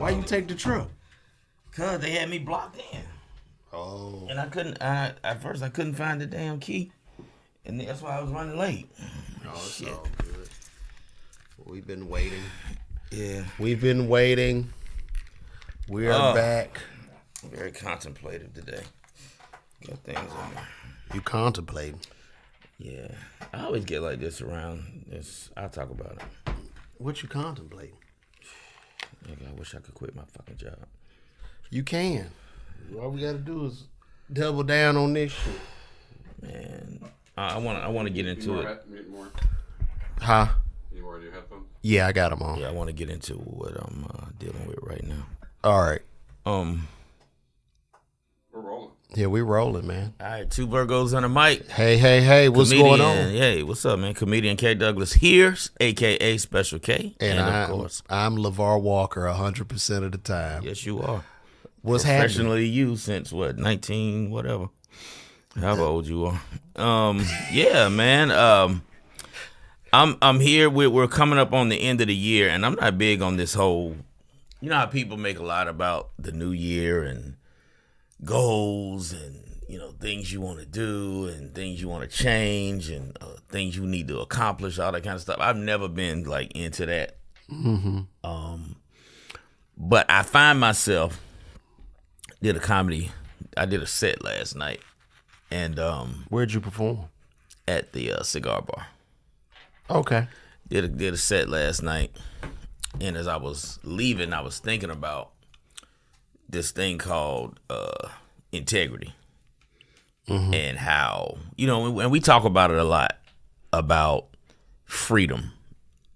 Why you take the truck? Cause they had me blocked in. Oh. And I couldn't. At first, I couldn't find the damn key, and that's why I was running late. Oh, it's all good. We've been waiting. Yeah, we've been waiting. We are back. Very contemplative today. Got things on there. You contemplating? Yeah, I always get like this around this. I'll talk about it. What you contemplating? Nigga, I wish I could quit my fucking job. You can. All we gotta do is double down on this shit. Man, I want to get into it. Huh? You more of your headphones? Yeah, I got them on. Yeah, I want to get into what I'm dealing with right now. All right. We're rolling. Yeah, we rolling, man. All right, two Virgos on the mic. Hey, what's going on? Hey, what's up, man? Comedian K. Douglas here, a.k.a. Special K. And of course, I'm LeVar Walker 100% of the time. Yes, you are. What's happening? Professionally used since, 19, whatever. However old you are. Yeah, man. I'm here. We're coming up on the end of the year, and I'm not big on this whole, you know how people make a lot about the new year and goals and, things you want to do and things you want to change and things you need to accomplish, all that kind of stuff. I've never been like into that. Mm-hmm. But I find myself I did a set last night, and where'd you perform? At the cigar bar. Okay. Did a set last night, and as I was leaving, I was thinking about this thing called integrity. Mm-hmm. And how, and we talk about it a lot, about freedom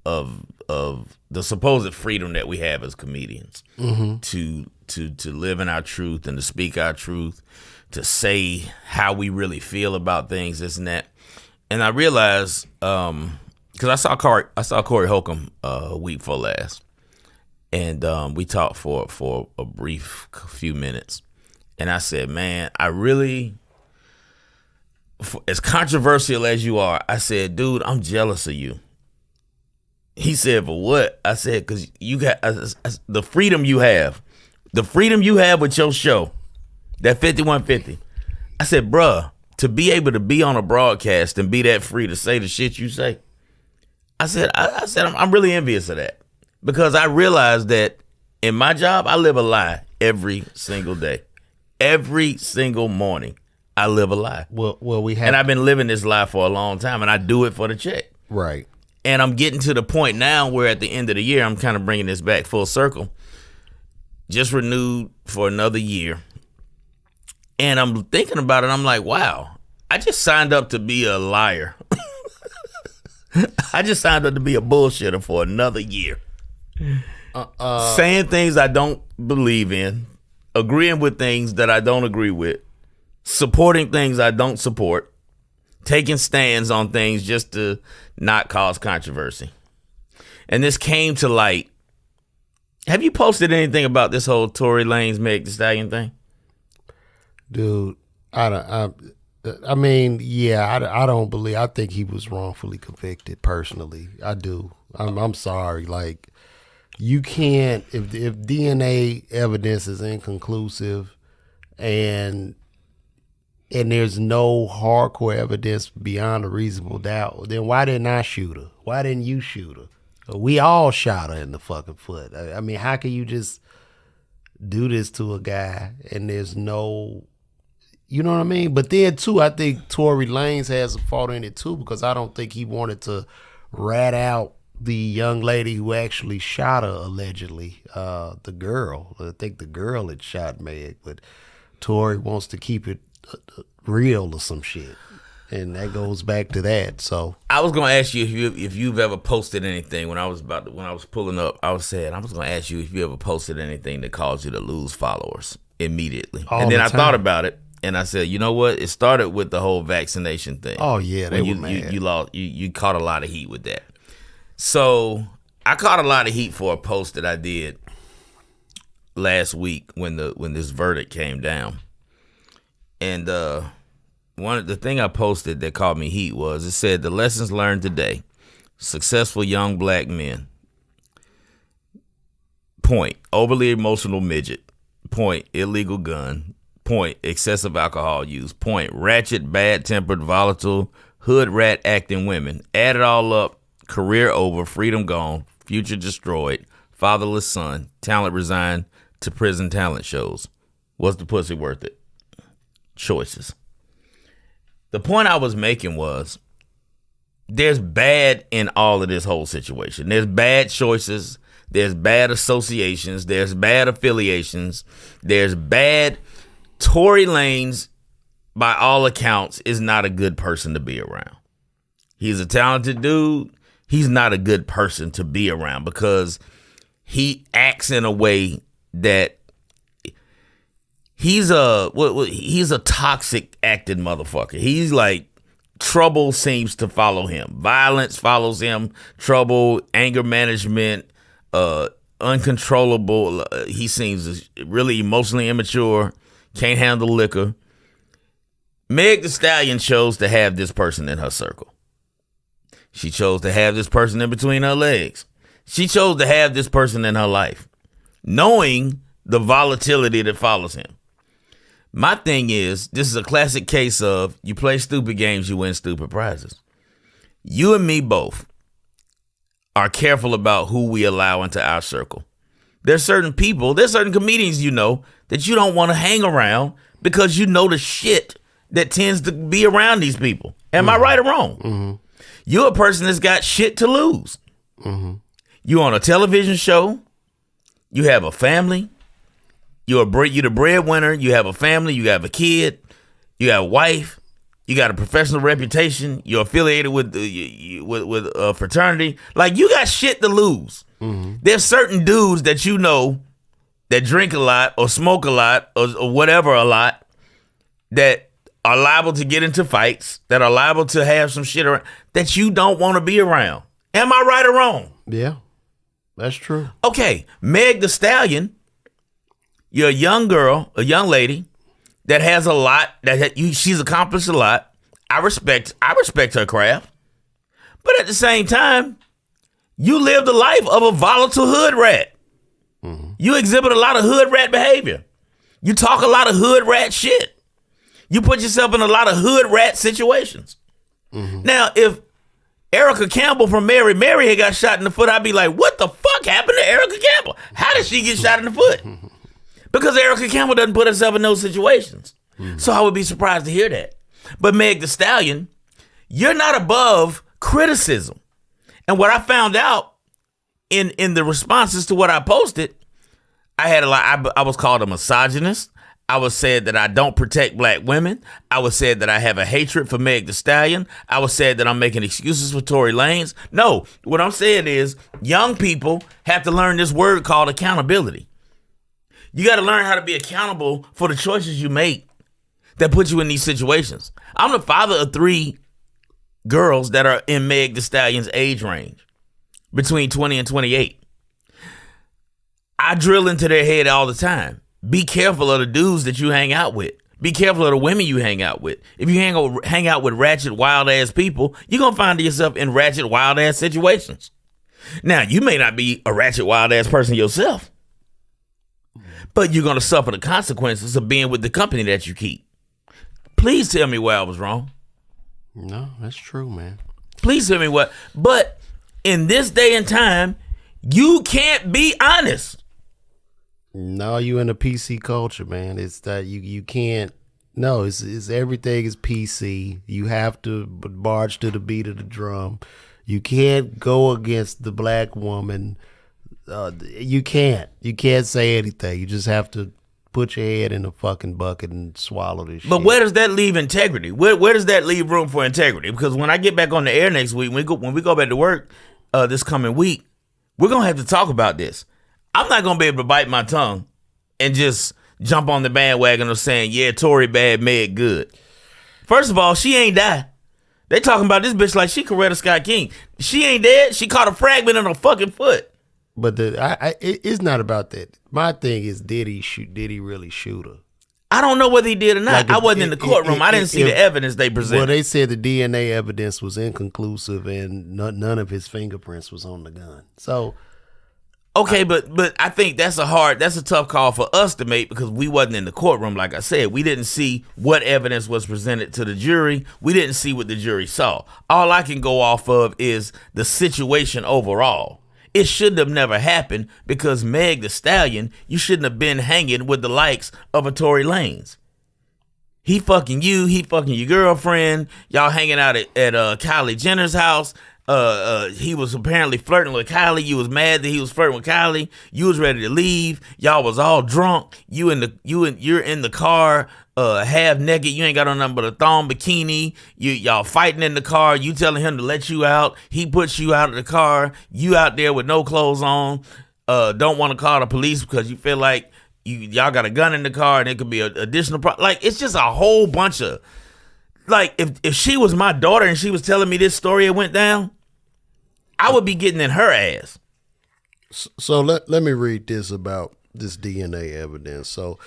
of the supposed freedom that we have as comedians, mm-hmm. to live in our truth and to speak our truth, to say how we really feel about things, this and that. And I realized, because I saw Corey Holcomb a week before last, and we talked for a brief few minutes, and I said, man, I really, as controversial as you are, I said, dude, I'm jealous of you. He said, for what? I said, because you got the freedom you have with your show, that 5150. I said, bruh, to be able to be on a broadcast and be that free to say the shit you say. I said, I'm really envious of that, because I realized that in my job, I live a lie every single day. Every single morning, I live a lie. Well, and I've been living this lie for a long time, and I do it for the check. Right. And I'm getting to the point now where at the end of the year, I'm kind of bringing this back full circle. Just renewed for another year. And I'm thinking about it. I'm like, wow, I just signed up to be a liar. I just signed up to be a bullshitter for another year. Saying things I don't believe in, agreeing with things that I don't agree with, supporting things I don't support, taking stands on things just to not cause controversy. And this came to light. Have you posted anything about this whole Tory Lanez Meg Thee Stallion thing? Dude, I mean, yeah, I don't believe. I think he was wrongfully convicted. Personally, I do. I'm sorry. Like, you can't, if DNA evidence is inconclusive, and there's no hardcore evidence beyond a reasonable doubt, then why didn't I shoot her? Why didn't you shoot her? We all shot her in the fucking foot. I mean, how can you just do this to a guy and there's no, you know what I mean? But then too, I think Tory Lanez has a fault in it too, because I don't think he wanted to rat out the young lady who actually shot her allegedly, the girl. I think the girl had shot Meg, but Tory wants to keep it real or some shit, and that goes back to that. So I was gonna ask you if you've ever posted anything when I was pulling up. I was gonna ask you if you ever posted anything that caused you to lose followers immediately, and then I thought about it. And I said, you know what? It started with the whole vaccination thing. Oh yeah, they were mad. You caught a lot of heat with that. So I caught a lot of heat for a post that I did last week when this verdict came down. And the thing I posted that caught me heat was, it said, the lessons learned today: successful young black men. Point, overly emotional midget. Point, illegal gun. Point, excessive alcohol use. Point, ratchet, bad-tempered, volatile, hood rat acting women. Add it all up, career over, freedom gone, future destroyed, fatherless son, talent resigned to prison talent shows. Was the pussy worth it? Choices. The point I was making was there's bad in all of this whole situation. There's bad choices. There's bad associations. There's bad affiliations. There's bad. Tory Lanez, by all accounts, is not a good person to be around. He's a talented dude. He's not a good person to be around because he acts in a way that he's a toxic acting motherfucker. He's like, trouble seems to follow him. Violence follows him. Trouble, anger management, uncontrollable. He seems really emotionally immature. Can't handle liquor. Meg Thee Stallion chose to have this person in her circle. She chose to have this person in between her legs. She chose to have this person in her life, knowing the volatility that follows him. My thing is, this is a classic case of you play stupid games, you win stupid prizes. You and me both are careful about who we allow into our circle. There's certain people, there's certain comedians that you don't want to hang around because you know the shit that tends to be around these people. Am I right or wrong? Mm-hmm. You're a person that's got shit to lose. Mm-hmm. You on a television show. You have a family. You're the breadwinner. You have a family. You have a kid. You have a wife. You got a professional reputation. You're affiliated with a fraternity. Like, you got shit to lose. Mm-hmm. There's certain dudes that you know that drink a lot or smoke a lot or whatever a lot that are liable to get into fights, that are liable to have some shit around that you don't want to be around. Am I right or wrong? Yeah, that's true. Okay, Meg Thee Stallion, you're a young girl, a young lady that has a lot, she's accomplished a lot. I respect her craft. But at the same time, you live the life of a volatile hood rat. Mm-hmm. You exhibit a lot of hood rat behavior. You talk a lot of hood rat shit. You put yourself in a lot of hood rat situations. Mm-hmm. Now, if Erica Campbell from Mary had got shot in the foot, I'd be like, what the fuck happened to Erica Campbell? How did she get shot in the foot? Because Erica Campbell doesn't put herself in those situations. Mm-hmm. So I would be surprised to hear that. But Meg Thee Stallion, you're not above criticism. And what I found out in the responses to what I posted, I had a lot. I was called a misogynist. I was said that I don't protect black women. I was said that I have a hatred for Meg Thee Stallion. I was said that I'm making excuses for Tory Lanez. No, what I'm saying is young people have to learn this word called accountability. You got to learn how to be accountable for the choices you make that put you in these situations. I'm the father of 3 girls that are in Meg Thee Stallion's age range, between 20 and 28. I drill into their head all the time. Be careful of the dudes that you hang out with. Be careful of the women you hang out with. If you hang out with ratchet, wild-ass people, you're going to find yourself in ratchet, wild-ass situations. Now, you may not be a ratchet, wild-ass person yourself, but you're going to suffer the consequences of being with the company that you keep. Please tell me where I was wrong. No, that's true, man. Please tell me what. But in this day and time, you can't be honest. No, you in a PC culture, man. It's that you can't. No, it's everything is PC. You have to march to the beat of the drum. You can't go against the black woman. You can't say anything. You just have to put your head in a fucking bucket and swallow this shit. But where does that leave integrity? Where does that leave room for integrity? Because when I get back on the air next week, when we go back to work this coming week, we're gonna have to talk about this. I'm not gonna be able to bite my tongue and just jump on the bandwagon of saying, yeah, Tory bad, Meg good. First of all, she ain't died. They talking about this bitch like she Coretta Scott King. She ain't dead. She caught a fragment in her fucking foot. But it's not about that. My thing is, did he really shoot her? I don't know whether he did or not. I wasn't in the courtroom. I didn't see the evidence they presented. Well, they said the DNA evidence was inconclusive and none of his fingerprints was on the gun. So Okay, but I think that's a tough call for us to make because we wasn't in the courtroom. Like I said, we didn't see what evidence was presented to the jury. We didn't see what the jury saw. All I can go off of is the situation overall. It shouldn't have never happened because Meg the Stallion, you shouldn't have been hanging with the likes of a Tory Lanez. He fucking you, he fucking your girlfriend. Y'all hanging out at Kylie Jenner's house. He was apparently flirting with Kylie. You was mad that he was flirting with Kylie. You was ready to leave. Y'all was all drunk. You're in the car, half naked. You ain't got on nothing but a thong bikini. Y'all fighting in the car. You telling him to let you out. He puts you out of the car. You out there with no clothes on. Don't want to call the police because you feel like y'all got a gun in the car and it could be an additional problem. Like, it's just a whole bunch of, like, if she was my daughter and she was telling me this story it went down, I would be getting in her ass. So let me read this about this DNA evidence. So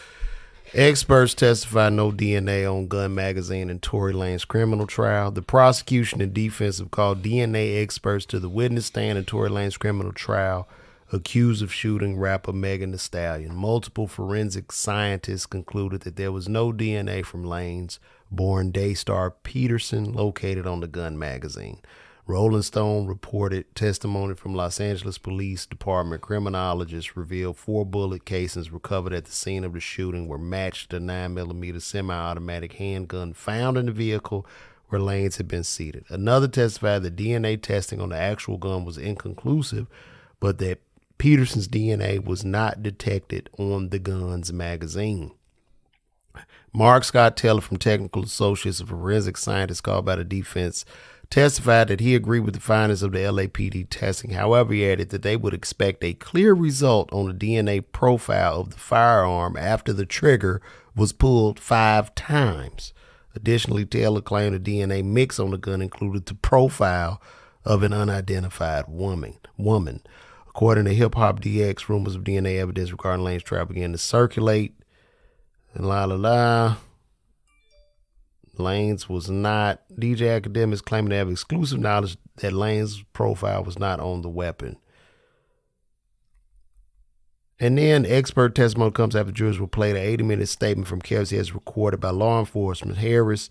experts testify no DNA on gun magazine in Tory Lanez criminal trial. The prosecution and defense have called DNA experts to the witness stand in Tory Lanez criminal trial, accused of shooting rapper Megan Thee Stallion. Multiple forensic scientists concluded that there was no DNA from Lanez born Daystar Peterson located on the gun magazine. Rolling Stone reported testimony from Los Angeles Police Department criminologists revealed 4 bullet casings recovered at the scene of the shooting were matched to 9mm semi-automatic handgun found in the vehicle where Lanez had been seated. Another testified that DNA testing on the actual gun was inconclusive, but that Peterson's DNA was not detected on the gun's magazine. Mark Scott Taylor from Technical Associates, a forensic scientist called by the defense, testified that he agreed with the findings of the LAPD testing. However, he added that they would expect a clear result on the DNA profile of the firearm after the trigger was pulled 5 times. Additionally, Taylor claimed the DNA mix on the gun included the profile of an unidentified woman. According to Hip Hop DX, rumors of DNA evidence regarding Lanez trial began to circulate. And Lanez was not. DJ academics claiming to have exclusive knowledge that Lanez's profile was not on the weapon. And then expert testimony comes after jurors will play the 80-minute statement from Kelsey as recorded by law enforcement. Harris,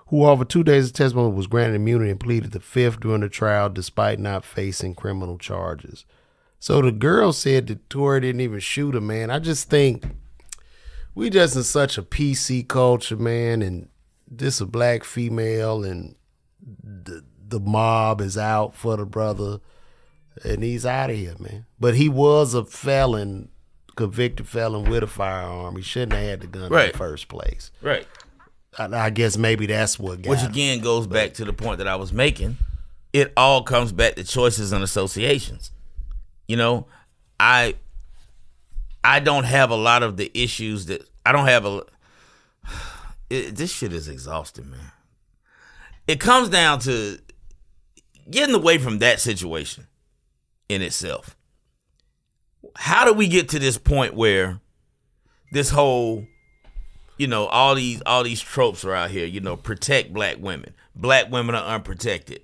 who over 2 days of testimony was granted immunity and pleaded the 5th during the trial despite not facing criminal charges. So the girl said that Tory didn't even shoot her, man. I just think we just in such a PC culture, man, and this a black female and the mob is out for the brother and he's out of here, man. But he was a felon, convicted felon with a firearm. He shouldn't have had the gun in the first place. Right. I guess maybe that's what got Which him. again goes back to the point that I was making. It all comes back to choices and associations. You know, I don't have a lot of the issues that I don't have this shit is exhausting, man. It comes down to getting away from that situation in itself. How do we get to this point where this whole, you know, all these tropes are out here, you know, protect black women. Black women are unprotected.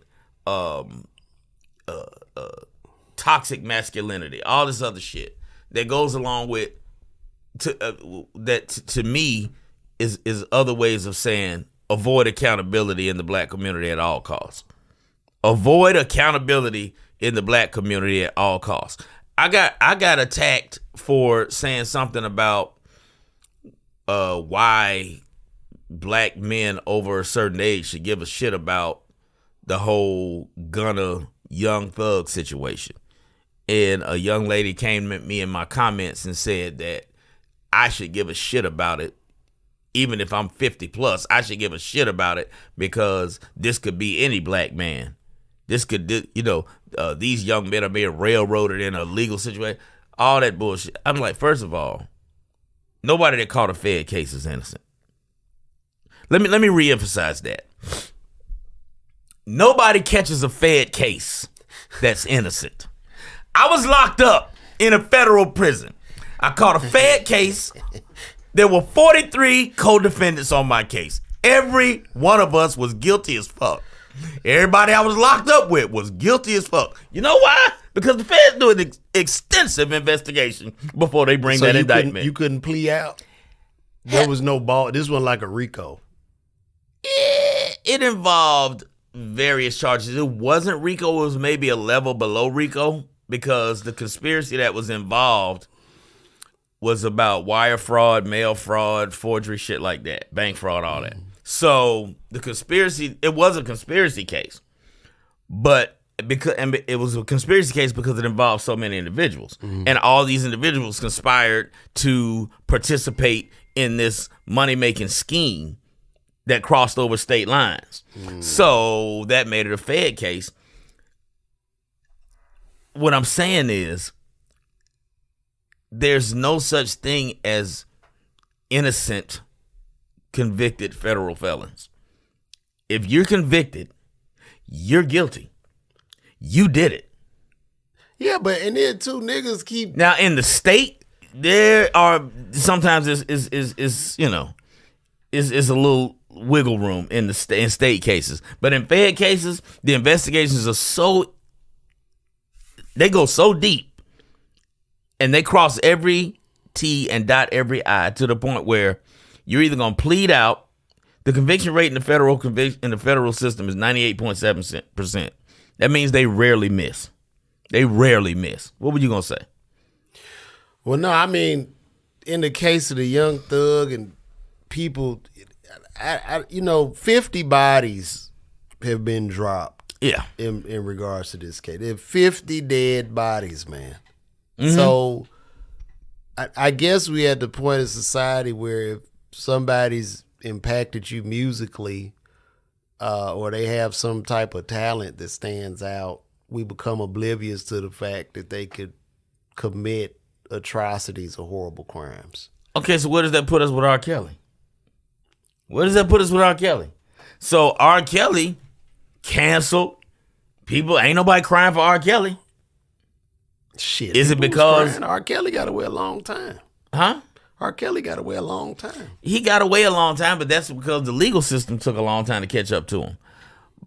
Toxic masculinity, all this other shit that goes along with to me is other ways of saying avoid accountability in the black community at all costs. Avoid accountability in the black community at all costs. I got attacked for saying something about why black men over a certain age should give a shit about the whole Gunna Young Thug situation. And a young lady came at me in my comments and said that I should give a shit about it. Even if I'm 50 plus, I should give a shit about it because this could be any black man. This could, you know, these young men are being railroaded in a legal situation. All that bullshit. I'm like, first of all, nobody that caught a Fed case is innocent. Let me reemphasize that. Nobody catches a Fed case that's innocent. I was locked up in a federal prison. I caught a Fed case. There were 43 co-defendants on my case. Every one of us was guilty as fuck. Everybody I was locked up with was guilty as fuck. You know why? because the feds do an extensive investigation before they bring that indictment. You couldn't plea out. There was no ball. This was like a RICO. It involved various charges. It wasn't RICO. It was maybe a level below RICO because the conspiracy that was involved was about wire fraud, mail fraud, forgery, shit like that, bank fraud, all that. So the conspiracy, it was a conspiracy case, but it was a conspiracy case because it involved so many individuals, and all these individuals conspired to participate in this money-making scheme that crossed over state lines. So that made it a Fed case. What I'm saying is, there's no such thing as innocent convicted federal felons. If you're convicted, you're guilty. You did it. Yeah, but and then two niggas keep Now in the state, there are sometimes is you know is a little wiggle room in the in state cases, but in Fed cases, the investigations are they go so deep. And they cross every T and dot every I to the point where you're either going to plead out. The conviction rate in the federal system is 98.7%. That means they rarely miss. They rarely miss. What were you going to say? Well, no, I mean, in the case of the Young Thug and people, 50 bodies have been dropped. Yeah. In regards to this case, there are 50 dead bodies, man. So I guess we at the point of society where if somebody's impacted you musically or they have some type of talent that stands out, we become oblivious to the fact that they could commit atrocities or horrible crimes. Okay, so where does that put us with R. Kelly? Where does that put us with R. Kelly? So R. Kelly canceled. People, ain't nobody crying for R. Kelly. Shit. Is it because R. Kelly got away a long time? Huh? R. Kelly got away a long time. He got away a long time, but that's because the legal system took a long time to catch up to him.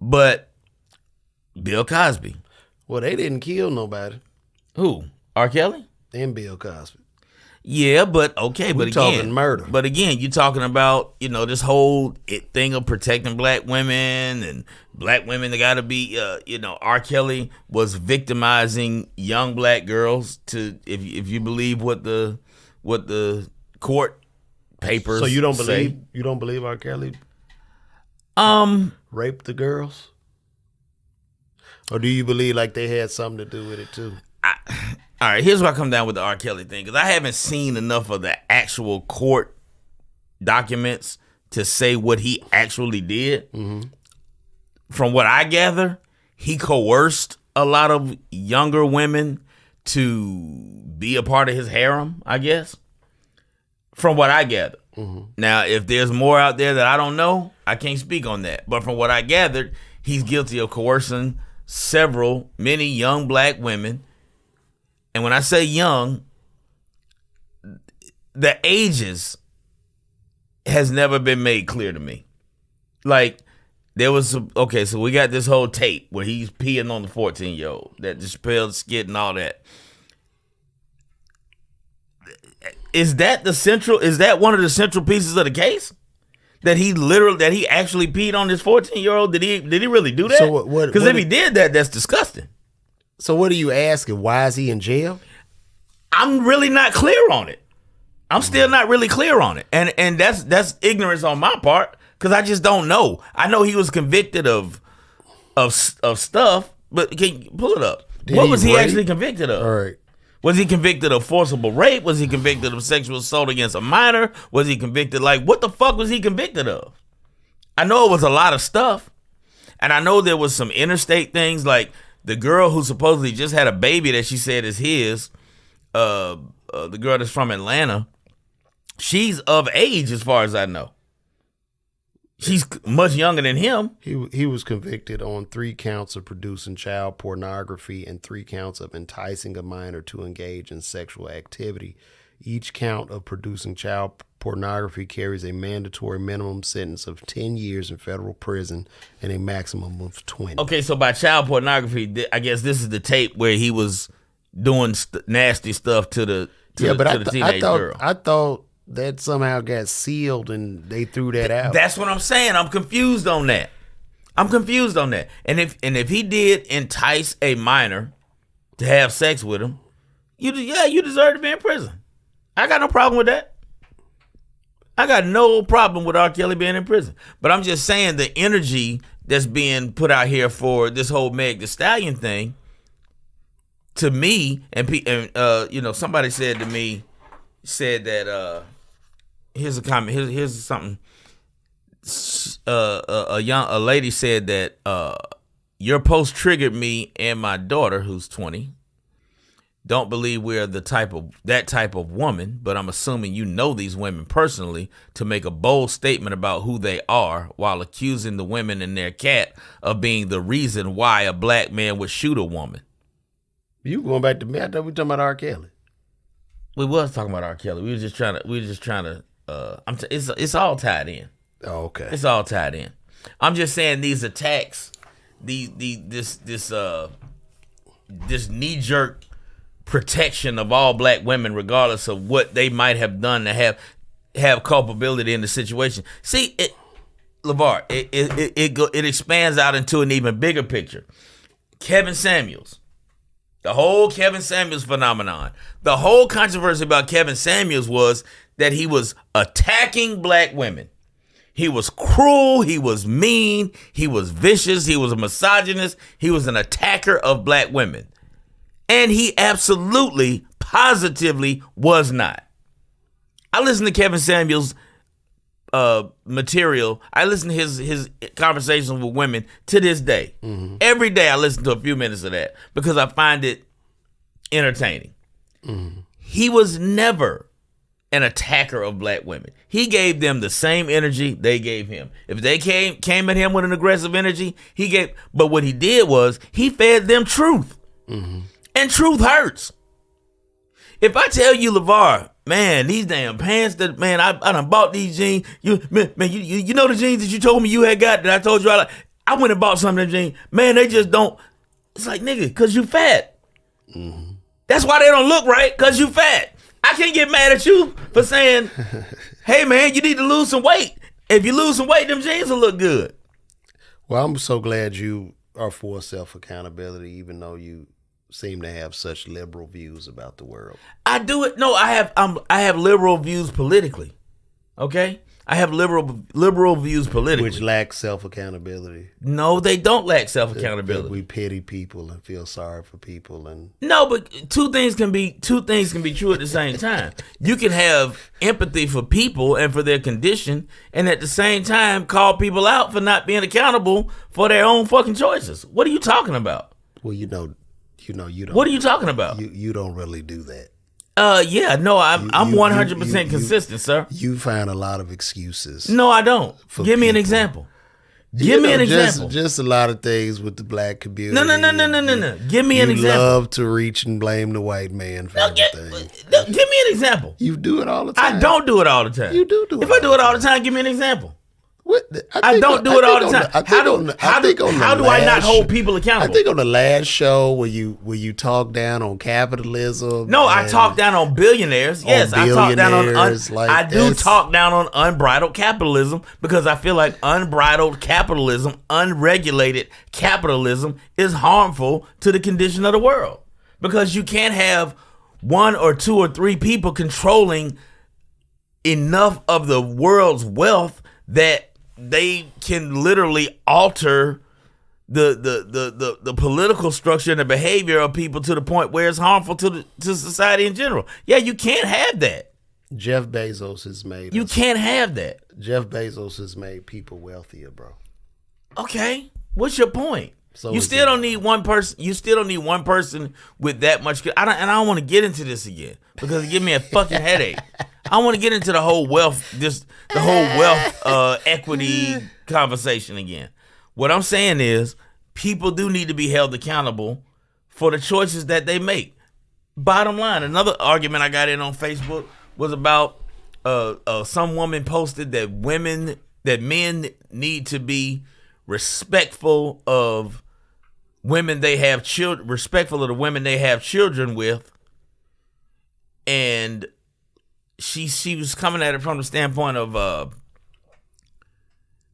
But Bill Cosby. Well, they didn't kill nobody. Who? R. Kelly? And Bill Cosby. Yeah, but okay, but again, talking murder. But again, you're talking about, this whole thing of protecting black women and black women that got to be, R. Kelly was victimizing young black girls to, if you believe what the court papers. So you don't say. believe R. Kelly raped the girls, or do you believe like they had something to do with it too? All right, here's where I come down with the R. Kelly thing, because I haven't seen enough of the actual court documents to say what he actually did. Mm-hmm. From what I gather, he coerced a lot of younger women to be a part of his harem, I guess. From what I gather. Mm-hmm. Now, if there's more out there that I don't know, I can't speak on that. But from what I gathered, he's guilty of coercing many young black women. And when I say young, the ages has never been made clear to me. Like, there was so we got this whole tape where he's peeing on the 14-year-old, that Chappelle skit and all that. Is that one of the central pieces of the case? That he actually peed on this 14-year-old? Did he really do that? So because if he did that, that's disgusting. So what are you asking? Why is he in jail? I'm really not clear on it. I'm still not really clear on it. And that's ignorance on my part, because I just don't know. I know he was convicted of stuff, but can you pull it up? What was he actually convicted of? All right. Was he convicted of forcible rape? Was he convicted of sexual assault against a minor? Was he convicted, what the fuck was he convicted of? I know it was a lot of stuff. And I know there was some interstate things, like the girl who supposedly just had a baby that she said is his, the girl that's from Atlanta, she's of age as far as I know. She's much younger than him. He was convicted on 3 counts of producing child pornography and 3 counts of enticing a minor to engage in sexual activity. Each count of producing child pornography carries a mandatory minimum sentence of 10 years in federal prison and a maximum of 20. Okay, so by child pornography, I guess this is the tape where he was doing nasty stuff to the teenage girl. I thought that somehow got sealed and they threw that out. That's what I'm saying. I'm confused on that. And if he did entice a minor to have sex with him, you deserve to be in prison. I got no problem with that. I got no problem with R. Kelly being in prison. But I'm just saying the energy that's being put out here for this whole Meg Thee Stallion thing, to me, and somebody said that here's a comment. Here's something. A lady said that your post triggered me and my daughter, who's 20. Don't believe we're that type of woman, but I'm assuming you know these women personally to make a bold statement about who they are while accusing the women and their cat of being the reason why a black man would shoot a woman. You going back to me? I thought we were talking about R. Kelly. We was talking about R. Kelly. We were just trying to. It's all tied in. Oh, okay. It's all tied in. I'm just saying these attacks, this knee jerk protection of all black women, regardless of what they might have done to have culpability in the situation. See, LeVar, it expands out into an even bigger picture. Kevin Samuels, the whole Kevin Samuels phenomenon, the whole controversy about Kevin Samuels was that he was attacking black women. He was cruel, he was mean, he was vicious, he was a misogynist, he was an attacker of black women. And he absolutely, positively was not. I listen to Kevin Samuels' material. I listen to his conversations with women to this day. Mm-hmm. Every day I listen to a few minutes of that because I find it entertaining. Mm-hmm. He was never an attacker of black women. He gave them the same energy they gave him. If they came at him with an aggressive energy, but what he did was he fed them truth. Mm-hmm. And truth hurts. If I tell you, LeVar, man, these damn pants that, man, I done bought these jeans. You know the jeans that you told me you had got that I told you I went and bought some of them jeans. Man, they just don't. It's like, nigga, because you fat. Mm-hmm. That's why they don't look right, because you fat. I can't get mad at you for saying, hey, man, you need to lose some weight. If you lose some weight, them jeans will look good. Well, I'm so glad you are for self-accountability, even though you seem to have such liberal views about the world. I do it. No, I have liberal views politically. Okay? I have liberal views politically. Which lack self-accountability. No, they don't lack self-accountability. We pity people and feel sorry for people and no, but two things can be true at the same time. You can have empathy for people and for their condition, and at the same time call people out for not being accountable for their own fucking choices. What are you talking about? Well, you don't. What are you talking about? You don't really do that. Yeah, no, I'm 100% consistent, sir. You find a lot of excuses. No, I don't. Give me an example. Give me an example. Just a lot of things with the black community. No. Give me an example. You love to reach and blame the white man for everything. Give me an example. You do it all the time. I don't do it all the time. You do it. If I do it all the time, give me an example. I don't do it all the time. How do I not hold people accountable? I think on the last show where you talk down on capitalism. No, I talk down on billionaires. Yes, I talk down on. I do talk down on unbridled capitalism because I feel like unbridled capitalism, unregulated capitalism, is harmful to the condition of the world because you can't have one or two or three people controlling enough of the world's wealth that they can literally alter the political structure and the behavior of people to the point where it's harmful to society in general. Yeah, you can't have that. Jeff Bezos has made. You can't have that. Jeff Bezos has made people wealthier, bro. Okay, what's your point? So you still don't need one person. You still don't need one person with that much. I don't want to get into this again because it gives me a fucking headache. I want to get into the whole wealth, equity conversation again. What I'm saying is, people do need to be held accountable for the choices that they make. Bottom line, another argument I got in on Facebook was about some woman posted that men need to be respectful of women they have children, respectful of the women they have children with, and she was coming at it from the standpoint of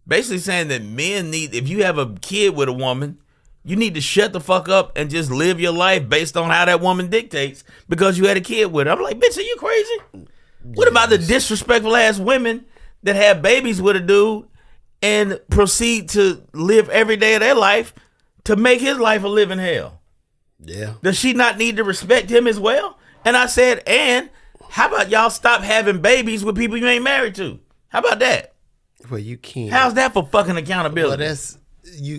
basically saying that men need, if you have a kid with a woman, you need to shut the fuck up and just live your life based on how that woman dictates because you had a kid with her. I'm like, bitch, are you crazy? What about the disrespectful ass women that have babies with a dude and proceed to live every day of their life to make his life a living hell? Yeah. Does she not need to respect him as well? And I said, and how about y'all stop having babies with people you ain't married to? How about that? Well, you can't. How's that for fucking accountability? Well, that's you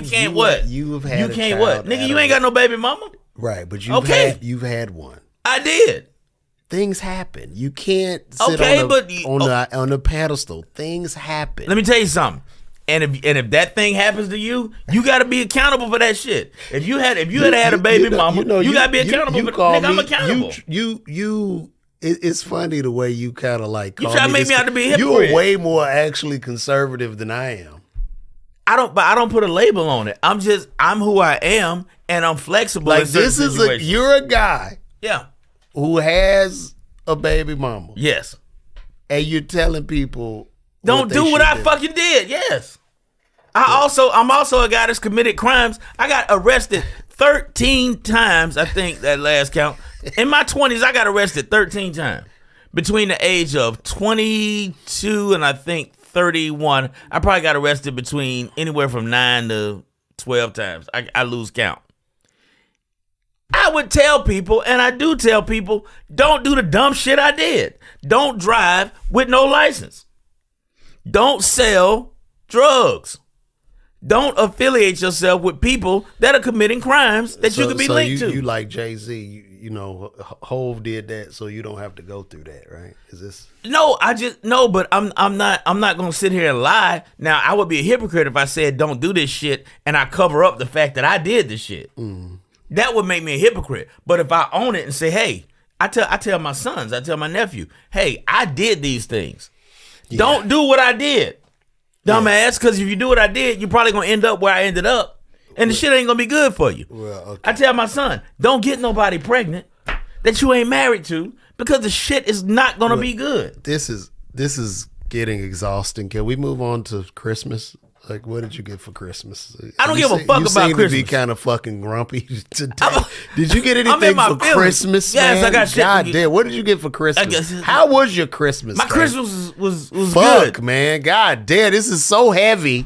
can't what? You have had. You can't what? Nigga, you ain't got no baby mama. Right, but you've had one. I did. Things happen. You can't sit on the pedestal. Things happen. Let me tell you something. And if that thing happens to you, you got to be accountable for that shit. If you had a baby mama, you got to be accountable for that. Nigga, I'm accountable. It's funny the way you kind of like. You try to make me out to be a hypocrite. You're way more actually conservative than I am. But I don't put a label on it. I'm who I am, and I'm flexible. Like in certain you're a guy. Yeah. Who has a baby mama. Yes. And you're telling people don't do what I fucking did. Yes. I'm also a guy that's committed crimes. I got arrested 13 times, I think that last count. In my 20s, I got arrested 13 times. Between the age of 22 and I think 31, I probably got arrested between anywhere from 9 to 12 times. I lose count. I would tell people, and I do tell people, don't do the dumb shit I did. Don't drive with no license. Don't sell drugs. Don't affiliate yourself with people that are committing crimes that you could be linked to. You like Jay-Z, you know, Hove did that, so you don't have to go through that, right? Is this? No, but I'm not gonna sit here and lie. Now, I would be a hypocrite if I said don't do this shit and I cover up the fact that I did this shit. Mm. That would make me a hypocrite. But if I own it and say, hey, I tell my sons, I tell my nephew, hey, I did these things. Yeah. Don't do what I did, dumbass, because if you do what I did, you're probably going to end up where I ended up, and the shit ain't going to be good for you. Well, okay. I tell my son, don't get nobody pregnant that you ain't married to, because the shit is not going to be good. This is getting exhausting. Can we move on to Christmas? Like, what did you get for Christmas? I don't give a fuck about Christmas. You seem to be kind of fucking grumpy today. Did you get anything for Christmas, Yes, man? I got shit. God damn, what did you get for Christmas? How was your Christmas? My Christmas was fuck, good. Man. God damn, this is so heavy.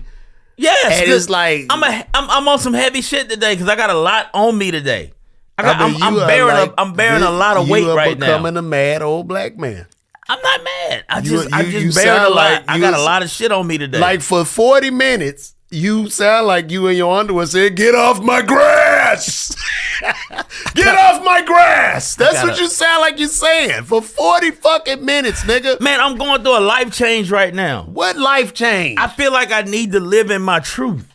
Yes. And it's like... I'm on some heavy shit today because I got a lot on me today. I'm bearing a lot of weight right now. You are becoming a mad old black man. I'm not mad. I just bear a lot. I got a lot of shit on me today. Like for 40 minutes, you sound like you in your underwear saying, "Get off my grass! Get off my grass!" That's what you sound like you're saying for 40 fucking minutes, nigga. Man, I'm going through a life change right now. What life change? I feel like I need to live in my truth.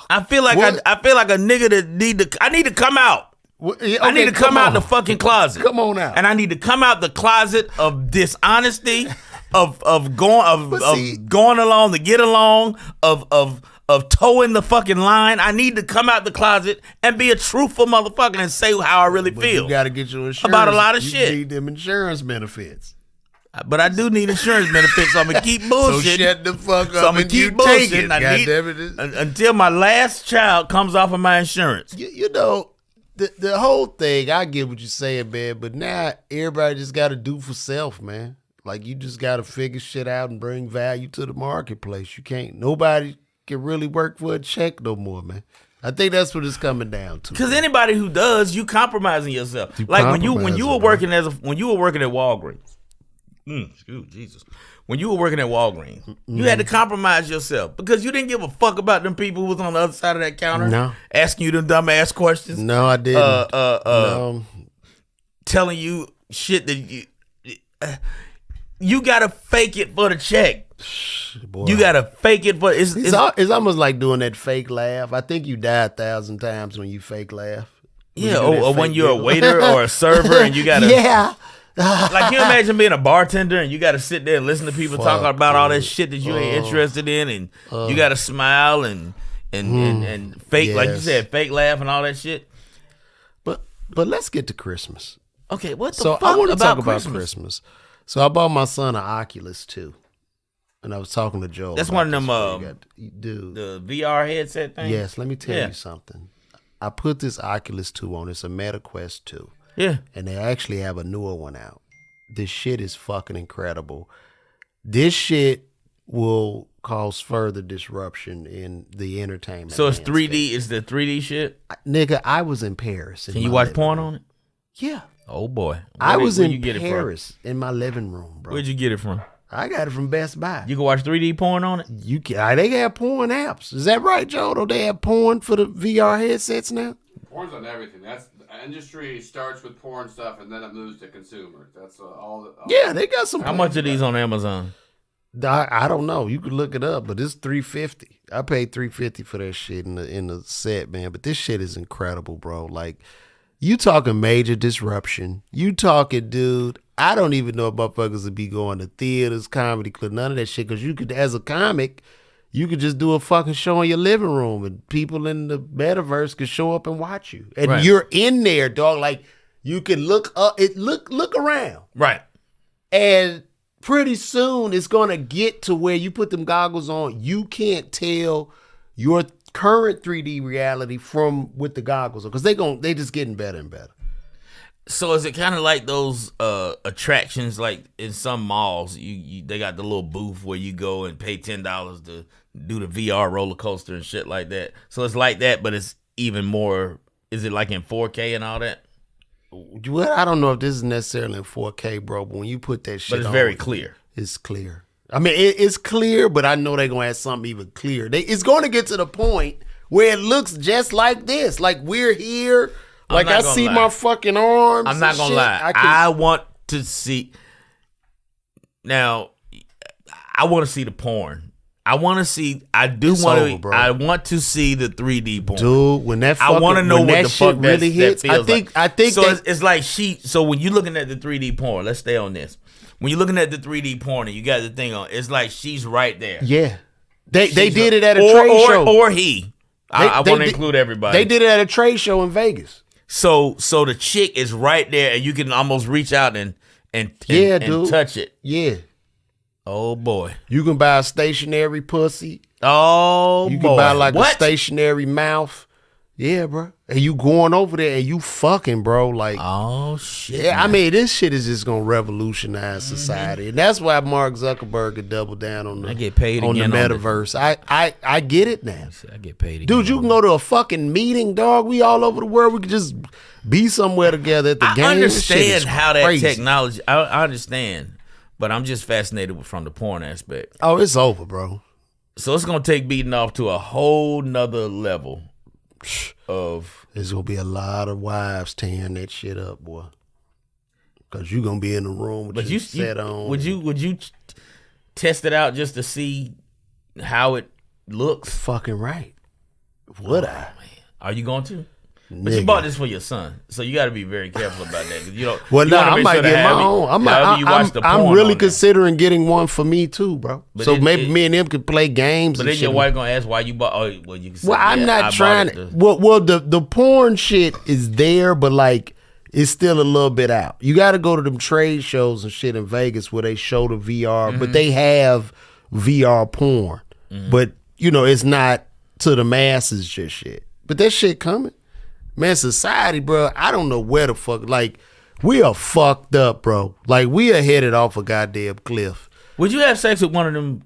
I feel like I feel like a nigga that I need to come out. Okay, I need to come out the fucking closet. Come on out. And I need to come out the closet of dishonesty, of going along to get along, of towing the fucking line. I need to come out the closet and be a truthful motherfucker and say how I really feel. You got to get your insurance about a lot of shit. You need them insurance benefits. But I do need insurance benefits, so I'm gonna keep bullshitting. So shut the fuck up. So I'm gonna keep bullshitting. Until my last child comes off of my insurance. You know. The whole thing, I get what you're saying, man, but now everybody just got to do for self, man. Like, you just got to figure shit out and bring value to the marketplace. Nobody can really work for a check no more, man. I think that's what it's coming down to. Because anybody who does, you compromising yourself. Like when you were working when you were working at Walgreens. Jesus. When you were working at Walgreens, you had to compromise yourself because you didn't give a fuck about them people who was on the other side of that counter. No. Asking you them dumb ass questions. No, I didn't. No. Telling you shit that you gotta fake it for the check. Boy. You gotta fake it for it's almost like doing that fake laugh. I think you die 1,000 times when you fake laugh. Yeah, or when you're a waiter or a server and you gotta Like, you imagine being a bartender and you got to sit there and listen to people talk Fuck, about all that dude. shit that you ain't interested in, and you got to smile and fake, like you yes. said, fake laugh and all that shit. But let's get to Christmas. Okay, what the So fuck I want to about talk Christmas? about Christmas. So I bought my son an Oculus 2. And I was talking to Joe. That's about one of them, this dude. the VR headset thing? Yes, let me tell Yeah. you something. I put this Oculus 2 on. It's a Meta Quest 2. Yeah. And they actually have a newer one out. This shit is fucking incredible. This shit will cause further disruption in the entertainment. So it's landscape. 3D, is the 3D shit? Nigga, I was in Paris. Can you watch porn on it? Yeah. Oh boy. I was Where'd in you get it from? Paris in my living room, bro. Where'd you get it from? I got it from Best Buy. You can watch 3D porn on it? You can. They have porn apps. Is that right, Joe? Don't they have porn for the VR headsets now? Porn's on everything. That's the industry starts with porn stuff and then it moves to consumer. That's all. Yeah, they got some. How much are these on Amazon? I don't know. You could look it up, but it's $350. I paid $350 for that shit in the set, man. But this shit is incredible, bro. Like, you talking major disruption. You talking, dude. I don't even know if motherfuckers would be going to theaters, comedy club, none of that shit. Because you could, as a comic, you could just do a fucking show in your living room, and people in the metaverse could show up and watch you, and Right. you're in there, dog. Like, you can look up, look around, Right. and pretty soon it's gonna get to where you put them goggles on, you can't tell your current 3D reality from with the goggles on, because they just getting better and better. So is it kind of like those attractions, like in some malls, they got the little booth where you go and pay $10 to do the VR roller coaster and shit like that. So it's like that, but it's even more. Is it like in 4K and all that? Well, I don't know if this is necessarily in 4K, bro, but when you put that shit But it's on, very clear. It's clear. I mean, it's clear, but I know they're going to add something even clearer. It's going to get to the point where it looks just like this. Like, we're here. Like, I see my fucking arms. I'm not going to lie. I want to see. Now, I want to see the porn. I want to see. I do want to. bro. I want to see the 3D porn. Dude, when that fucking, I want to know when what that the shit fuck really hits. that feels I think so. that, It's like So when you're looking at the 3D porn, let's stay on this. When you're looking at the 3D porn and you got the thing on, it's like she's right there. yeah. They did it at a trade show. Or he. I want to include everybody. They did it at a trade show in Vegas. So the chick is right there, and you can almost reach out and dude. touch it. Yeah. Oh boy. You can buy a stationary pussy. Oh You boy. can buy like What? a stationary mouth. Yeah, bro. And you going over there and you fucking, bro. Like, Oh shit. yeah, I mean, this shit is just gonna revolutionize society, and that's why Mark Zuckerberg could double down on the I get paid on the again on metaverse. I get it now, I get paid. dude. You can go to a fucking meeting, dog. We all over the world. We could just be somewhere together at the game. I This shit understand is how that crazy. technology. I understand, but I'm just fascinated from the porn aspect. Oh, it's over, bro. So it's gonna take beating off to a whole nother level of. There's gonna be a lot of wives tearing that shit up, boy. Cause you gonna be in the room with But your you set on. would you test it out just to see how it looks? Fucking right? Would I? Are you going to? But you Nigga. bought this for your son, so you got to be very careful about that. 'Cause you don't. Well, you no, wanna I make might sure get that my own. however you watch the I'm porn really on there. considering getting one for me too, bro. But So it- maybe it- me and him could play games. But and then your shit. wife gonna ask why you bought. Oh, well, you can say, Well, I'm yeah, I not bought trying it to. Well, the porn shit is there, but like it's still a little bit out. You got to go to them trade shows and shit in Vegas where they show the VR, Mm-hmm. but they have VR porn. But you know, it's not to the masses just yet. But that shit coming. Man, society, bro, I don't know where the fuck, like, we are fucked up, bro. Like, we are headed off a goddamn cliff. Would you have sex with one of them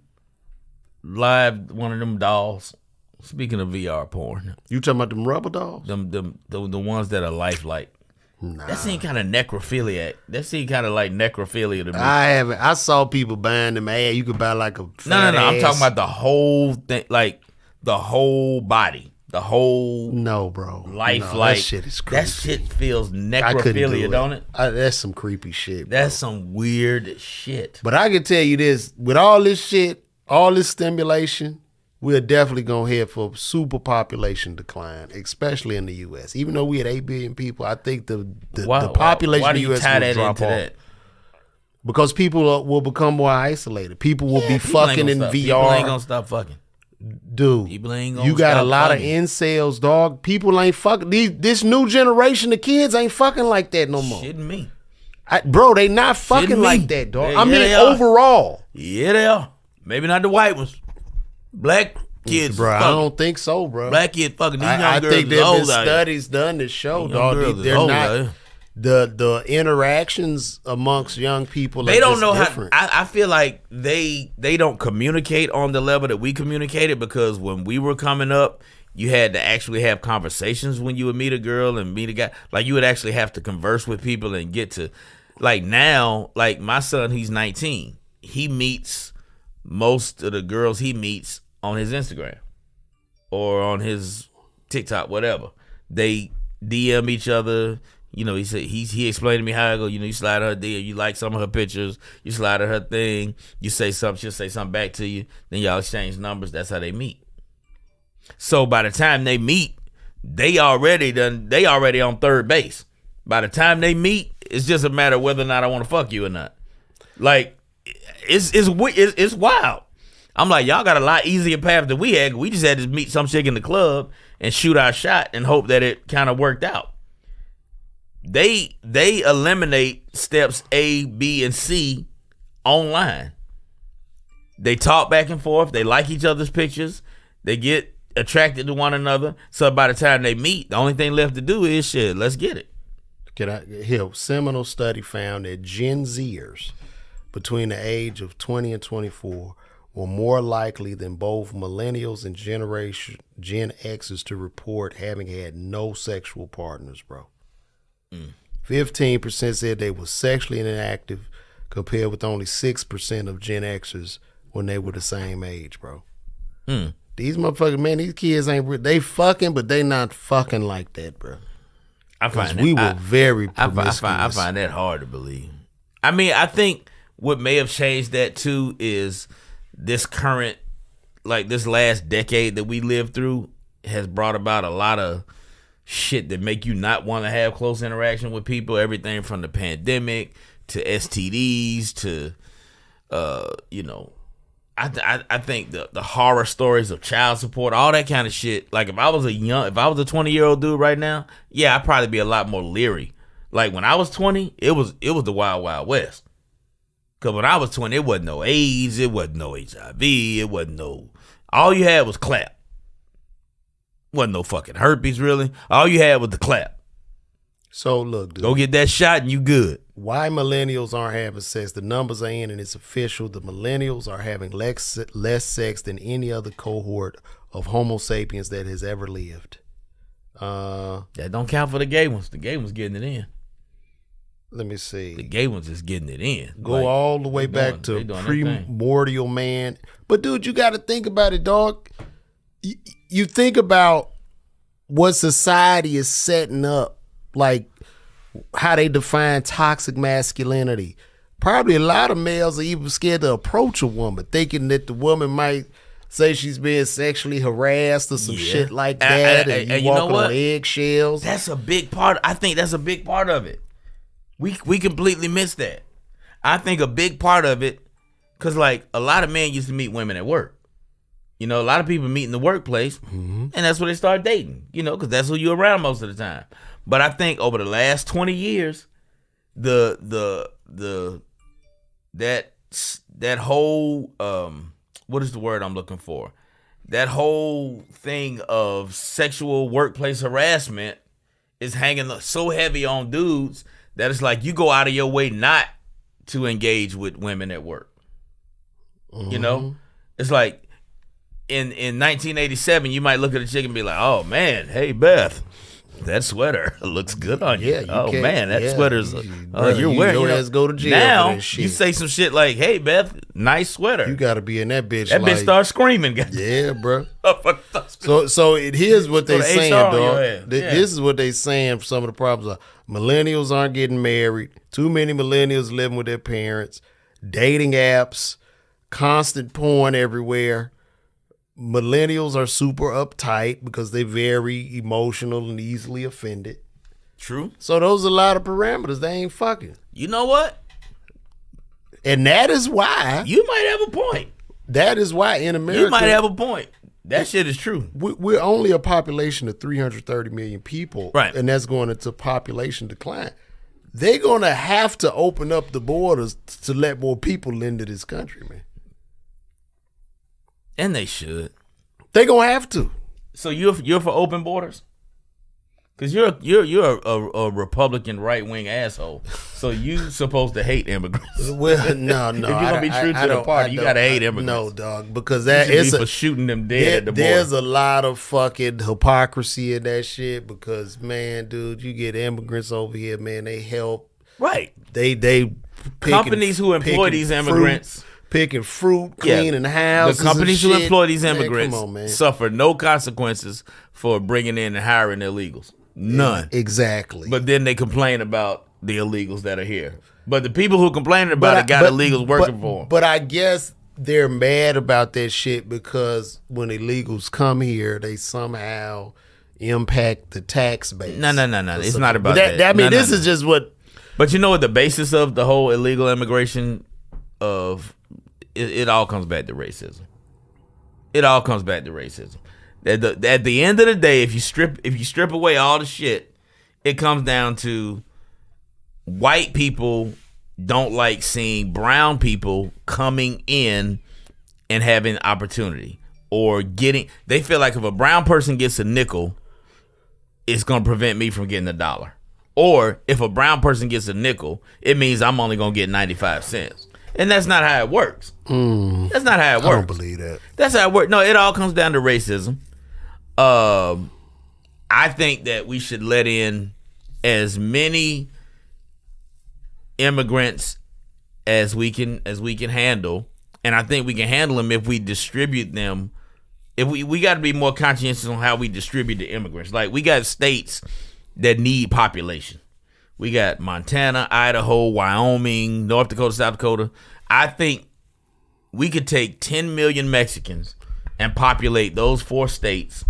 dolls? Speaking of VR porn, You talking about them rubber dolls? the ones that are lifelike. Nah. That seemed kind of necrophiliac. That seemed kind of like necrophilia to me. I haven't. I saw people buying them ass. You could buy like a No. fat I'm ass. talking about the whole thing, like the whole body, the whole No, bro. life. No, Like that shit is crazy. that shit feels I couldn't do necrophilia, it. don't it? That's some creepy shit. Bro. That's some weird shit. But I can tell you this: with all this shit, all this stimulation, we're definitely gonna head for super population decline, especially in the U.S. Even though we had 8 billion people, I think the population why in do the you U.S. tie will that drop into off. that? Because people will become more isolated. People will be People ain't fucking gonna in stop. VR. People ain't gonna stop fucking. Dude, People ain't gonna you got a stop lot fucking. of incels, dog. People ain't fucking. This new generation of kids ain't fucking like that no more. Shitting me. Bro, they not fucking Shitting me. like that, dog. Yeah, I mean, they are. overall. Yeah, they are. Maybe not the white ones. Black kids, Bro, I fucking. don't think so, bro. Black kids fucking. These young I girls think is there's been old out here. studies done to show, Young dog. girls is They're old not out here. the interactions amongst young people. They are don't just know different. how. I feel like they don't communicate on the level that we communicated, because when we were coming up, you had to actually have conversations when you would meet a girl and meet a guy. Like, you would actually have to converse with people and get to, like, now, like my son, he's 19. He meets most of the girls he meets on his Instagram or on his TikTok, whatever. They DM each other. You know, he explained to me how I go. You know, you slide her DM, you like some of her pictures, you slide her thing, you say something, she'll say something back to you. Then y'all exchange numbers. That's how they meet. So by the time they meet, they already on third base. By the time they meet, it's just a matter of whether or not I want to fuck you or not. Like, it's wild. I'm like, y'all got a lot easier path than we had. We just had to meet some chick in the club and shoot our shot and hope that it kind of worked out. They eliminate steps A, B, and C online. They talk back and forth. They like each other's pictures. They get attracted to one another. So by the time they meet, the only thing left to do is shit. Let's get it. Seminal study found that Gen Zers between the age of 20 and 24 were more likely than both millennials and Gen Xers to report having had no sexual partners, bro. 15% said they were sexually inactive, compared with only 6% of Gen Xers when they were the same age, bro. These motherfuckers, man, these kids they fucking, but they not fucking like that, bro. I find we were very promiscuous. I find that hard to believe. I mean, I think what may have changed that too is this current, like this last decade that we lived through has brought about a lot of shit that make you not want to have close interaction with people. Everything from the pandemic to STDs to, you know, I think the horror stories of child support, all that kind of shit. Like if I was a 20-year-old dude right now, yeah, I'd probably be a lot more leery. Like when I was 20, it was the wild, wild west. Cause when I was 20, it wasn't no AIDS, it wasn't no HIV, it wasn't no. All you had was clap. Wasn't no fucking herpes, really. All you had was the clap. So look, dude, go get that shot and you good. Why millennials aren't having sex? The numbers are in, and it's official. The millennials are having less sex than any other cohort of Homo sapiens that has ever lived. That don't count for the gay ones. The gay ones getting it in. Let me see. The gay ones is getting it in. Go like, all the way back to primordial man. But dude, you got to think about it, dog. You think about what society is setting up, like how they define toxic masculinity. Probably a lot of males are even scared to approach a woman, thinking that the woman might say she's being sexually harassed or some shit like that, and you walking on eggshells. That's a big part. I think that's a big part of it. We completely missed that. I think a big part of it, because like a lot of men used to meet women at work. You know, a lot of people meet in the workplace, and that's where they start dating. You know, because that's who you're around most of the time. But I think over the last 20 years, that whole what is the word I'm looking for? That whole thing of sexual workplace harassment is hanging so heavy on dudes that it's like you go out of your way not to engage with women at work. You know, it's like in 1987, you might look at a chick and be like, "Oh man, hey Beth, that sweater looks good on you." Man, that sweater's you're wearing. Your ass go to jail now for that shit. You say some shit like, "Hey Beth, nice sweater." You got to be in that bitch. That bitch starts screaming. Yeah, bro. So here's what they saying, dog. This is what they saying. Some of the problems are millennials aren't getting married. Too many millennials living with their parents. Dating apps, constant porn everywhere. Millennials are super uptight because they're very emotional and easily offended. True. So those are a lot of parameters. They ain't fucking. You know what? And that is why. You might have a point. That is why in America. You might have a point. That shit is true. We're only a population of 330 million people. Right. And that's going into population decline. They're going to have to open up the borders to let more people into this country, man. And they should. They're going to have to. So you're for open borders? Because you're a Republican right wing asshole, so you supposed to hate immigrants. Well, no. If you're gonna be true to the party, you gotta hate immigrants. No, dog, because That that is for shooting them dead at the border. There's a lot of fucking hypocrisy in that shit. Because man, dude, you get immigrants over here, man. They help. Right. They companies who employ these immigrants. Picking fruit, cleaning houses. The companies and who shit. employ these Man, immigrants come on, man. suffer no consequences for bringing in and hiring illegals. None. Exactly. But then they complain about the illegals that are here. But the people who complaining about it got illegals working for them. But I guess they're mad about that shit because when illegals come here, they somehow impact the tax base. No. It's not about that. I mean, this is just what. But you know what the basis of the whole illegal immigration of it all comes back to racism. It all comes back to racism. At the end of the day, if you strip away all the shit, it comes down to white people don't like seeing brown people coming in and having opportunity or getting. They feel like if a brown person gets a nickel, it's going to prevent me from getting $1. Or if a brown person gets a nickel, it means I'm only going to get 95 cents. And that's not how it works. That's not how it works. I don't believe that. That's how it works. No, it all comes down to racism. I think that we should let in as many immigrants as we can handle, and I think we can handle them if we distribute them. If we got to be more conscientious on how we distribute the immigrants. Like we got states that need population. We got Montana, Idaho, Wyoming, North Dakota, South Dakota. I think we could take 10 million Mexicans and populate those 4 states.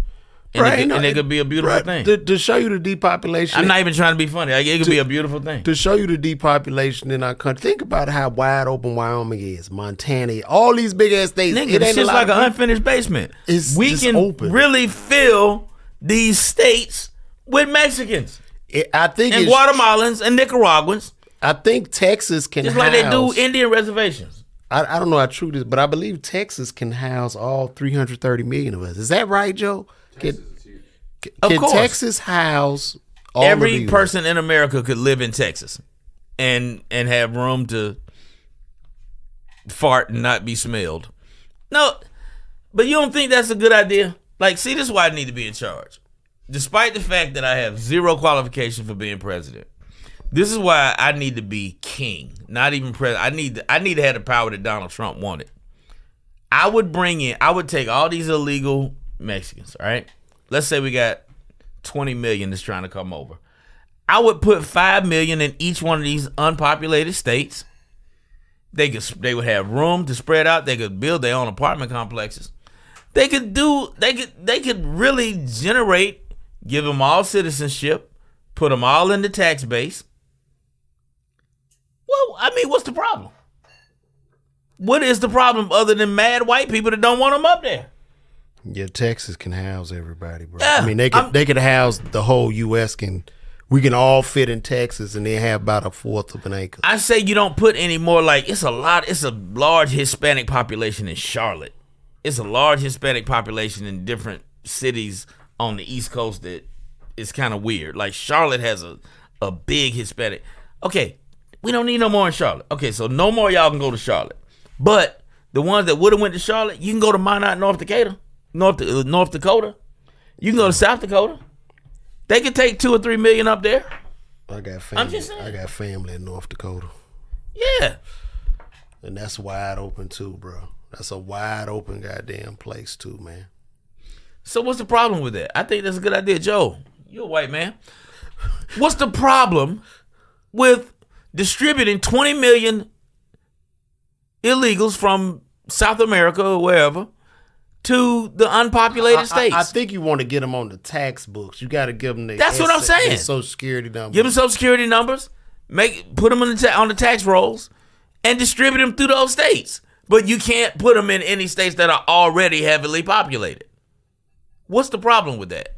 And it could be a beautiful thing. To show you the depopulation. I'm not even trying to be funny. It could be a beautiful thing. To show you the depopulation in our country. Think about how wide open Wyoming is, Montana, all these big ass states. Nigga, it's just like an unfinished basement. We can open. really fill these states with Mexicans. I think and Guatemalans and Nicaraguans. I think Texas can just house. Just like they do Indian reservations. I don't know how true this is, but I believe Texas can house all 330 million of us. Is that right, Joe? Can Texas house all every person in America could live in Texas and have room to fart and not be smelled? No, but you don't think that's a good idea? Like, see, this is why I need to be in charge. Despite the fact that I have zero qualification for being president, this is why I need to be king, not even president. I need to have the power that Donald Trump wanted. I would take all these illegal Mexicans, all right? Let's say we got 20 million that's trying to come over. I would put 5 million in each one of these unpopulated states. They would have room to spread out. They could build their own apartment complexes. They could really generate, give them all citizenship, put them all in the tax base. Well, I mean, what's the problem? What is the problem other than mad white people that don't want them up there? Yeah, Texas can house everybody, bro. Yeah, I mean, they could house the whole U.S. We can all fit in Texas, and they have about 1/4 of an acre. I say you don't put any more. Like it's a large Hispanic population in Charlotte. It's a large Hispanic population in different cities on the East Coast that is kind of weird. Like Charlotte has a big Hispanic. Okay, we don't need no more in Charlotte. Okay, so no more y'all can go to Charlotte. But the ones that would have went to Charlotte, you can go to Minot, North Dakota. North Dakota. You can go to South Dakota. They could take 2 or 3 million up there. I got family. I'm just saying. I got family in North Dakota. Yeah. And that's wide open too, bro. That's a wide open goddamn place too, man. So what's the problem with that? I think that's a good idea. Joe, you're a white man. What's the problem with distributing 20 million illegals from South America or wherever to the unpopulated states? I think you want to get them on the tax books. You got to give them That's what I'm saying. Social Security numbers. Give them Social Security numbers. Put them on the tax rolls, and distribute them through those states. But you can't put them in any states that are already heavily populated. What's the problem with that?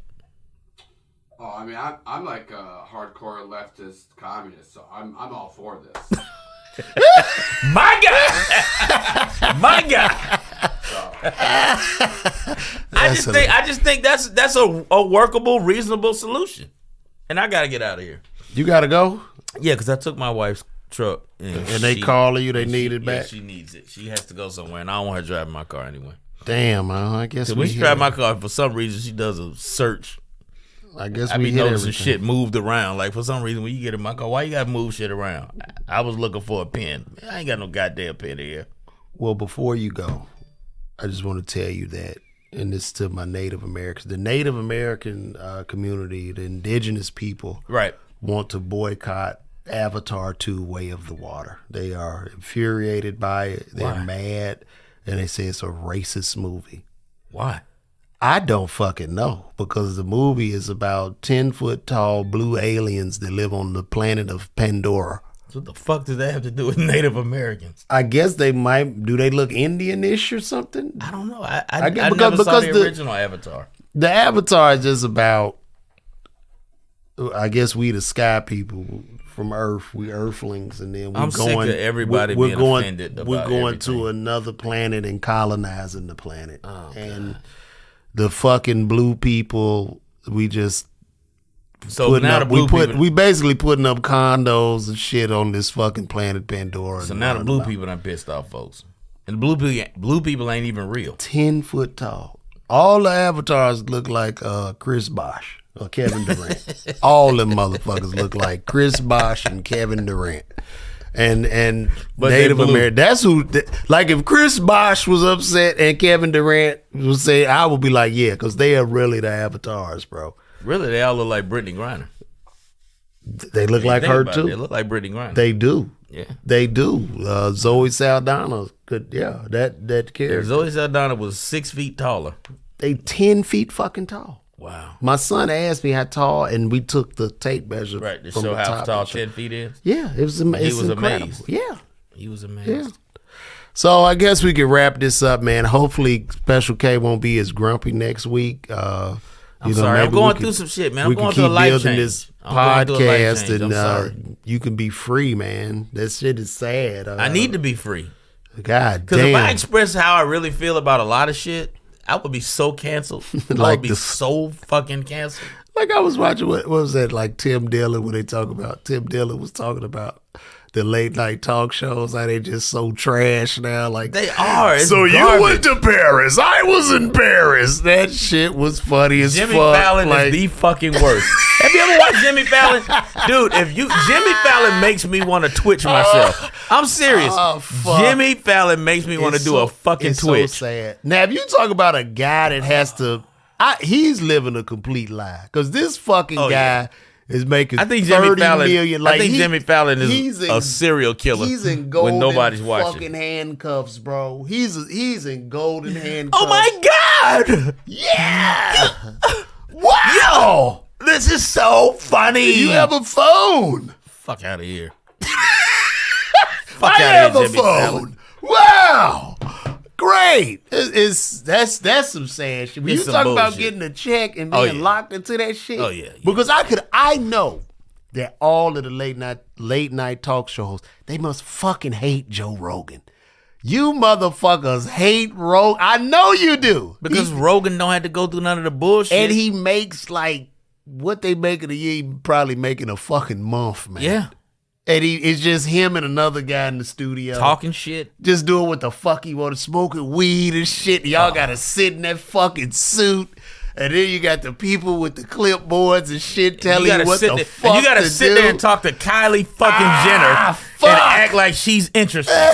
Oh, I mean, I'm like a hardcore leftist communist, so I'm all for this. My God, my God. I just think that's a workable, reasonable solution. And I gotta get out of here. You gotta go? Yeah, because I took my wife's truck. And they calling you, they need it back? Yeah, she needs it. She has to go somewhere, and I don't want her driving my car anyway. Damn, I guess when she drives my car, for some reason, she does a search. I guess I we be hit noticing everything. shit moved around. Like, for some reason, when you get in my car, why you gotta move shit around? I was looking for a pen. I ain't got no goddamn pen here. Well, before you go, I just want to tell you that, and this to my Native Americans, the Native American community, the indigenous people, Right. want to boycott Avatar 2 Way of the Water. They are infuriated by it. They're Why? mad, and they say it's a racist movie. Why? I don't fucking know, because the movie is about 10-foot tall blue aliens that live on the planet of Pandora. So what the fuck does that have to do with Native Americans? I guess they might. Do they look Indian-ish or something? I don't know. I I guess never saw because the original Avatar. The Avatar is just about, I guess we the sky people from Earth, we Earthlings, and then we're I'm sick going. of everybody we're being going, offended about We're going everything. to another planet and colonizing the planet, and God. the fucking blue people. We just So putting now up. the blue people. We basically putting up condos and shit on this fucking planet Pandora. So and now the running blue about. people done pissed off folks, and the blue people ain't even real. 10-foot tall. All the avatars look like Chris Bosh or Kevin Durant. All them motherfuckers look like Chris Bosh and Kevin Durant. And But Native they blue. American. That's who. Like if Chris Bosh was upset and Kevin Durant would say, I would be like, yeah, because they are really the avatars, bro. Really, they all look like Brittany Griner. They look like Think her about it, too. They look like Brittany Griner. They do. Yeah. They do. Zoe Saldana could. Yeah, that If character. Zoe Saldana was 6 feet taller. They 10 feet fucking tall. Wow. My son asked me how tall, and we took the tape measure. Right, to from show the how top tall and show- 10 feet is. Yeah, it was. It's was incredible. amazed. Yeah, He was amazed. yeah. So I guess we can wrap this up, man. Hopefully, Special K won't be as grumpy next week. I'm sorry. I'm going through some shit, man. I'm going through a life change. This I'm going through a life podcast, change. I'm and sorry. you can be free, man. That shit is sad. I need to be free. God Because if I damn. express how I really feel about a lot of shit, I would be so canceled. I Like would be the- so fucking canceled. Like I was watching, what was that? Like Tim Dillon, when they talk about, Tim Dillon was talking about the late night talk shows, how they just so trash now. Like They are. It's so garbage. you went to Paris. I was in Paris. That shit was funny as Jimmy fuck. Fallon like, is the fucking worst. Have you ever watched Jimmy Fallon? Dude, Jimmy Fallon makes me want to twitch myself. I'm serious. Oh, fuck. Jimmy Fallon makes me want to it's do so- a fucking it's twitch. So sad. Now, if you talk about a guy that has to, he's living a complete lie, because this fucking Oh, guy yeah. is making I think Jimmy 30 Fallon. million. I think Jimmy Fallon he's is in- a serial killer He's in golden when nobody's watching. fucking handcuffs, bro. He's in golden handcuffs. Oh my god! Yeah! Wow! This is so funny. You have a phone. Fuck out of here. Fuck I out have of a here, Jimmy Fallon. phone. Wow! Great. That's some sad shit. When It's you some talk about bullshit. getting a check and Oh, being yeah. locked into that shit. Oh, yeah, yeah. Because I know that all of the late night talk shows, they must fucking hate Joe Rogan. You motherfuckers hate Rogan. I know you do. Because Rogan don't have to go through none of the bullshit. And he makes like what they make in a year, he probably making a fucking month, man. yeah, And it's just him and another guy in the studio. talking shit. Just doing what the fuck he want to, smoking weed and shit. Y'all gotta sit in that fucking suit. And then you got the people with the clipboards and shit telling you what the fuck and you gotta to sit do. there and talk to Kylie fucking Jenner fuck. and act like she's interested.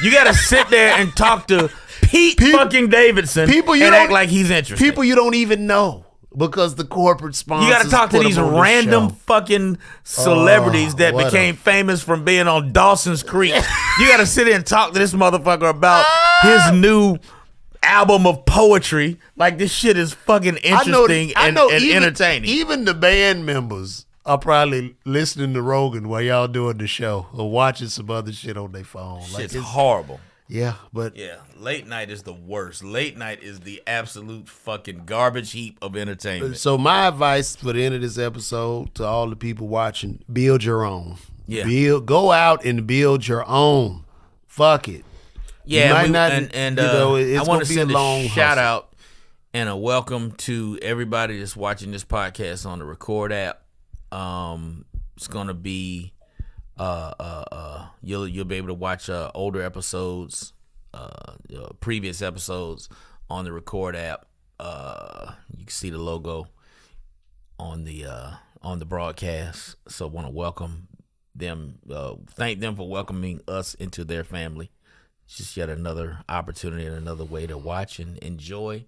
You gotta sit there and talk to Pete fucking Davidson people you and don't- act like he's interested. People you don't even know because the corporate sponsors. You gotta talk to put these them on the random show. fucking celebrities that what a- became famous from being on Dawson's Creek. You gotta sit there and talk to this motherfucker about his new album of poetry. Like, this shit is fucking interesting and even, entertaining. Even the band members are probably listening to Rogan while y'all doing the show or watching some other shit on their phone. Shit's horrible. Yeah, but Yeah, late night is the worst. Late night is the absolute fucking garbage heap of entertainment. so my advice for the end of this episode to all the people watching: build your own. Yeah. Go out and build your own. Fuck it. Yeah, You might not, I want to send long a shout out and a welcome to everybody that's watching this podcast on the Record app. It's gonna be you'll be able to watch older episodes, previous episodes on the Record app. You can see the logo on the broadcast. So I want to welcome them, thank them for welcoming us into their family. It's just yet another opportunity and another way to watch and enjoy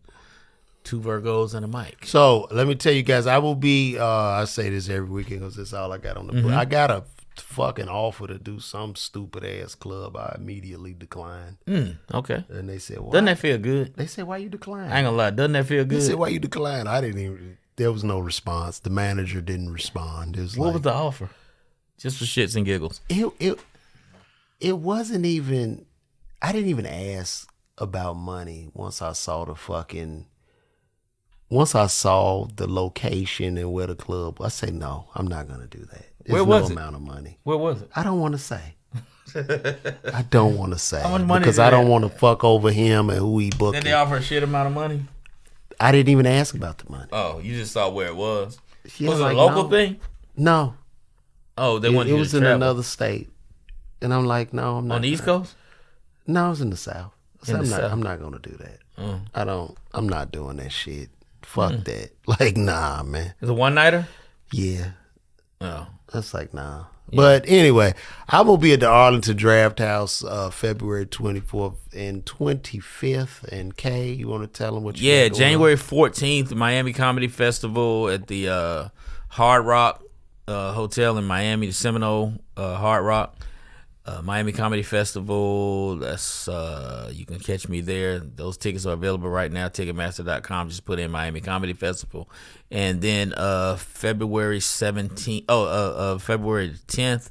Two Virgos and a Mic. So let me tell you guys, I will be. I say this every weekend because that's all I got on the book. I got a fucking offer to do some stupid ass club. I immediately declined. Okay. And they said, "Why?" Doesn't that feel good? They said, "Why you decline?" I ain't gonna lie. Doesn't that feel They good? said, "Why you decline?" I didn't even. There was no response. The manager didn't respond. It was What like, was the offer? Just for shits and giggles. It wasn't even. I didn't even ask about money once I saw the location and where the club. I say no. I'm not gonna do that. There's Where was no it? amount of money. Where was it? I don't want to say. I don't want to say How much money because did I they don't have? want to fuck over him and who he Did booked. they offer a shit amount of money? I didn't even ask about the money. Oh, you just saw where it was. Yeah, Was it like, a local no. thing? No, Oh, they it wanted you was to in travel. another state, and I'm like, no, I'm not. On the East Coast? No, I was in the South. I said, In the South. I'm not gonna do that. Mm. I'm not doing that shit. Fuck that. Like, nah, man. Is it one nighter? Yeah, Oh. that's like nah. But anyway, I'm gonna be at the Arlington Draft House February 24th and 25th. And Kay, you want to tell them what you Yeah, got going January 14th, Miami Comedy Festival at the Hard Rock Hotel in Miami, the Seminole Hard Rock. Miami Comedy Festival. That's you can catch me there. Those tickets are available right now. Ticketmaster.com. Just put in Miami Comedy Festival, and then February 17th. February 10th.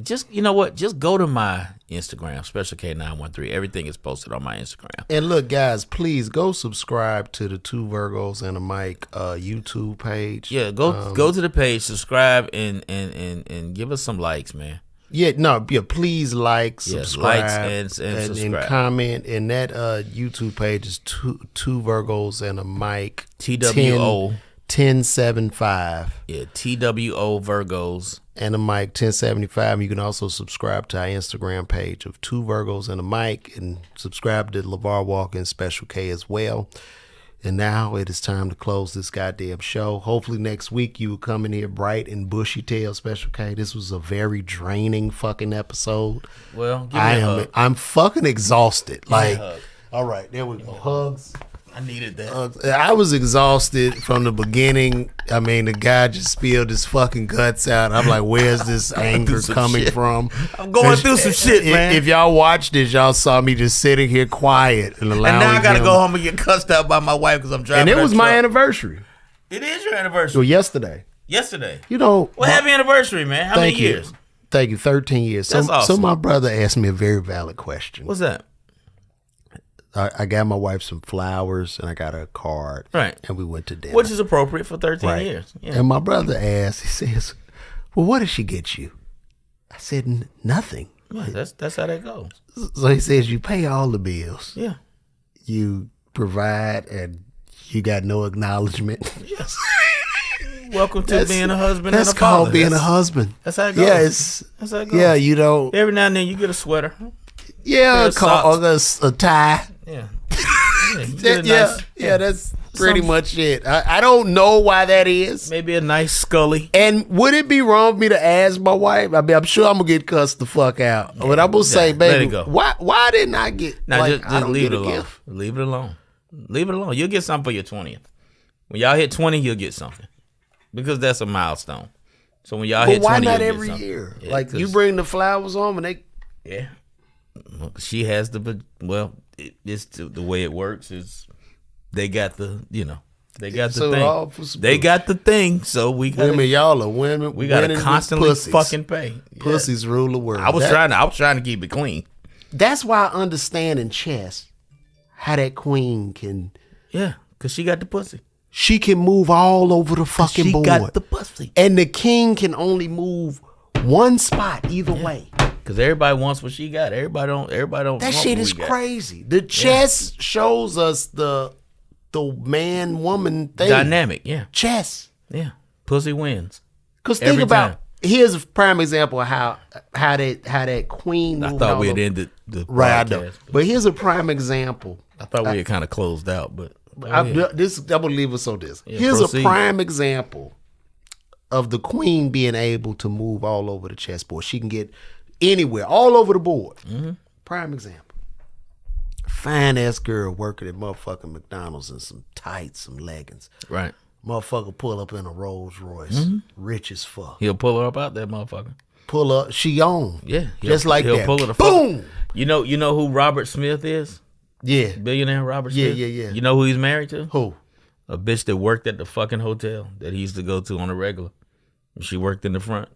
Just you know what? Just go to my Instagram, Special K913. Everything is posted on my Instagram. And look, guys, please go subscribe to the Two Virgos and a Mic YouTube page. Yeah, go to the page, subscribe, and give us some likes, man. Yeah, no, yeah. Please like, Yes, subscribe, likes and subscribe. comment. And that YouTube page is two Virgos and a Mic. TWO 1075 Yeah, TWO Virgos. and a Mic 1075. You can also subscribe to our Instagram page of Two Virgos and a Mic, and subscribe to LeVar Walker and Special K as well. And now it is time to close this goddamn show. Hopefully next week you will come in here bright and bushy tail, Special K. This was a very draining fucking episode. Well, give me a hug. I'm fucking exhausted. me a Like, hug. all right, there we go. Hugs. I needed that. I was exhausted from the beginning. I mean, the guy just spilled his fucking guts out. I'm like, where's this anger some coming shit. from? I'm going through some shit, man. If y'all watched this, y'all saw me just sitting here quiet and allowing And now I gotta him- go home and get cussed out by my wife because I'm driving. And it her was my truck. anniversary. It is your anniversary. So yesterday, Yesterday. you know. Well, happy anniversary, man. How many Thank you. years? Thank you. 13 years. So, That's awesome. so my brother asked me a very valid question. What's that? I got my wife some flowers and I got her a card. Right. And we went to dinner. Which is appropriate for 13 Right. years. Yeah. And my brother asked, he says, well, what did she get you? I said, nothing. Yeah, that's how that goes. So he says, you pay all the bills. Yeah. You provide and you got no acknowledgement. Yes. Welcome to being a husband That's and a father. called being a husband. That's how it goes. Yeah, it's, That's how it goes. yeah, you don't, Every now and then you get a sweater. yeah, Pair of a tie. Yeah. Yeah, you get a nice- That's pretty Some- much it. I don't know why that is. Maybe a nice Scully. And would it be wrong for me to ask my wife? I mean, I'm sure I'm gonna get cussed the fuck out. But I'm gonna say, let it baby, go. why didn't I get? Now like, just I don't leave get it a alone. gift. Leave it alone. Leave it alone. You'll get something for your 20th. When y'all hit 20, you'll get something. Because that's a milestone. So when y'all But hit why 20, not you'll get every something. year? Yeah, Like you 'cause- bring the flowers home and they. Yeah. Well, she has the, well, it's the way it works is they got the They got the So all for thing. some They pussy. got the thing. So we got. Women, y'all are women. We gotta winning with constantly pussies. fucking pay. Yeah. Pussies rule the world. I was trying to keep it clean. That's why I understand in chess how that queen can. Yeah, cause she got the pussy. She can move all over the fucking She board. got the pussy. And the king can only move one spot either way. Cause everybody wants what she got. Everybody don't. That want shit what is we got. crazy. The chess shows us the man woman thing. Dynamic. Yeah. Chess. Yeah. Pussy wins. Cause think Every about time. here's a prime example of how that queen. I moved thought all we had over. ended the Right, I know. podcast, But here's a prime example. I thought we had kind of closed out, but I'm gonna leave us on this. Yeah, Here's proceed. a prime example of the queen being able to move all over the chessboard. She can get anywhere, all over the board. Mm-hmm. Prime example. Fine ass girl working at motherfucking McDonald's in some tights, some leggings. right. Motherfucker pull up in a Rolls Royce, Mm-hmm. rich as fuck. He'll pull her up out that motherfucker. Pull up, she on. Yeah, just like he'll that. pull her the Boom. fuck. You know who Robert Smith is? Yeah. Billionaire Robert Yeah, Smith. yeah. You know who he's married to? Who? A bitch that worked at the fucking hotel that he used to go to on a regular. She worked in the front.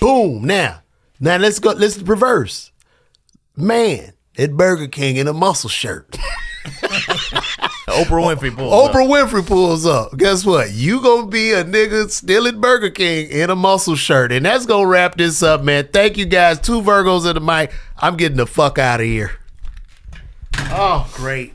Boom. Now let's go. Let's reverse. Man at Burger King in a muscle shirt. Oprah Winfrey pulls up. Oprah Winfrey pulls up. Guess what? You gonna be a nigga still at Burger King in a muscle shirt. And that's gonna wrap this up, man. Thank you guys. 2 Virgos at the mic. I'm getting the fuck out of here. Oh, great.